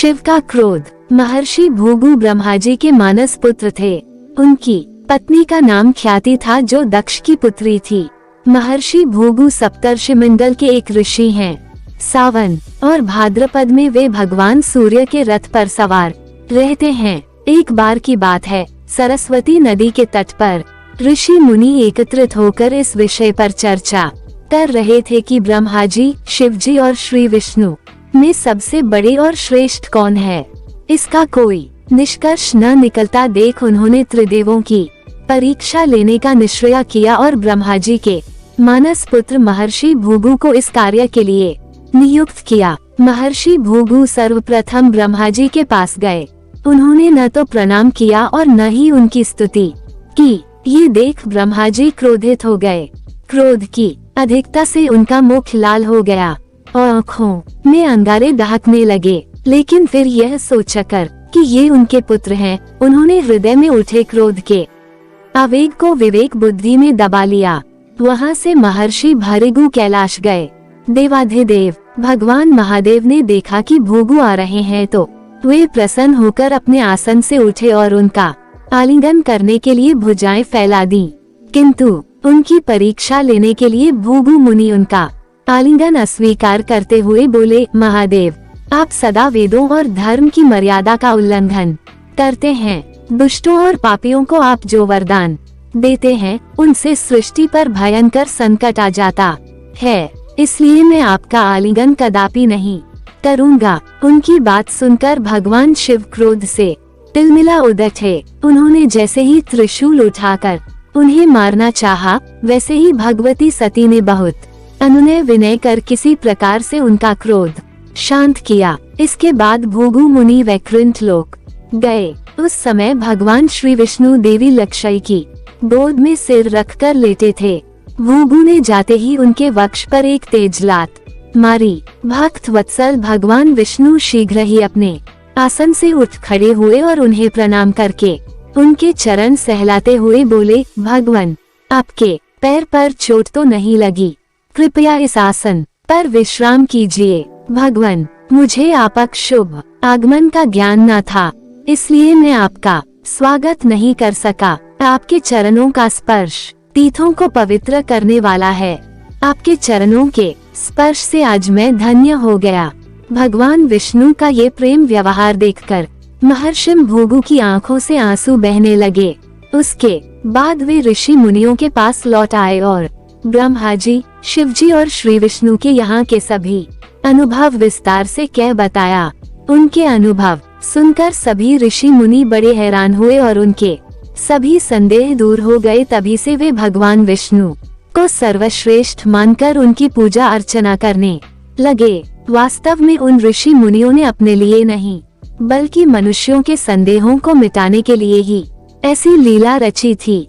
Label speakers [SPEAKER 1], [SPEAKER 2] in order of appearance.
[SPEAKER 1] शिव का क्रोध। महर्षि भृगु ब्रह्मा जी के मानस पुत्र थे। उनकी पत्नी का नाम ख्याति था, जो दक्ष की पुत्री थी। महर्षि भृगु सप्तर्षि मंडल के एक ऋषि हैं। सावन और भाद्रपद में वे भगवान सूर्य के रथ पर सवार रहते हैं। एक बार की बात है, सरस्वती नदी के तट पर ऋषि मुनि एकत्रित होकर इस विषय पर चर्चा कर रहे थे कि ब्रह्मा जी, शिव जी और श्री विष्णु में सबसे बड़े और श्रेष्ठ कौन है। इसका कोई निष्कर्ष न निकलता देख उन्होंने त्रिदेवों की परीक्षा लेने का निश्चय किया और ब्रह्मा जी के मानस पुत्र महर्षि भृगु को इस कार्य के लिए नियुक्त किया। महर्षि भृगु सर्वप्रथम ब्रह्मा जी के पास गए। उन्होंने न तो प्रणाम किया और न ही उनकी स्तुति की। ये देख ब्रह्मा जी क्रोधित हो गए। क्रोध की अधिकता से उनका मुख लाल हो गया और आँखों में अंगारे दहकने लगे। लेकिन फिर यह सोचकर कि ये उनके पुत्र हैं, उन्होंने हृदय में उठे क्रोध के आवेग को विवेक बुद्धि में दबा लिया। वहाँ से महर्षि भृगु कैलाश गए। देवाधिदेव भगवान महादेव ने देखा कि भृगु आ रहे हैं तो वे प्रसन्न होकर अपने आसन से उठे और उनका आलिंगन करने के लिए भुजाएं फैला दी। किंतु उनकी परीक्षा लेने के लिए भृगु मुनि उनका आलिंगन अस्वीकार करते हुए बोले, महादेव, आप सदा वेदों और धर्म की मर्यादा का उल्लंघन करते हैं। दुष्टों और पापियों को आप जो वरदान देते हैं, उनसे सृष्टि पर भयंकर संकट आ जाता है। इसलिए मैं आपका आलिंगन कदापि नहीं करूँगा। उनकी बात सुनकर भगवान शिव क्रोध से तिलमिला उठे। उन्होंने जैसे ही त्रिशूल उठाकर उन्हें मारना चाहा, वैसे ही भगवती सती ने बहुत अनुनय विनय कर किसी प्रकार से उनका क्रोध शांत किया। इसके बाद भृगु मुनि वैकुंठ लोक गए। उस समय भगवान श्री विष्णु देवी लक्ष्मी की गोद में सिर रखकर लेटे थे। भृगु ने जाते ही उनके वक्ष पर एक तेज लात मारी। भक्त वत्सल भगवान विष्णु शीघ्र ही अपने आसन से उठ खड़े हुए और उन्हें प्रणाम करके उनके चरण सहलाते हुए बोले, भगवान, आपके पैर पर चोट तो नहीं लगी? कृपया इस आसन पर विश्राम कीजिए। भगवान, मुझे आपका शुभ आगमन का ज्ञान न था, इसलिए मैं आपका स्वागत नहीं कर सका। आपके चरणों का स्पर्श तीर्थों को पवित्र करने वाला है। आपके चरणों के स्पर्श से आज मैं धन्य हो गया। भगवान विष्णु का ये प्रेम व्यवहार देखकर महर्षि भृगु की आंखों से आंसू बहने लगे। उसके बाद वे ऋषि मुनियों के पास लौट आए और ब्रह्मा जी, शिव जी और श्री विष्णु के यहाँ के सभी अनुभव विस्तार से कह बताया। उनके अनुभव सुनकर सभी ऋषि मुनि बड़े हैरान हुए और उनके सभी संदेह दूर हो गए। तभी से वे भगवान विष्णु को सर्वश्रेष्ठ मानकर उनकी पूजा अर्चना करने लगे। वास्तव में उन ऋषि मुनियों ने अपने लिए नहीं, बल्कि मनुष्यों के संदेहों को मिटाने के लिए ही ऐसी लीला रची थी।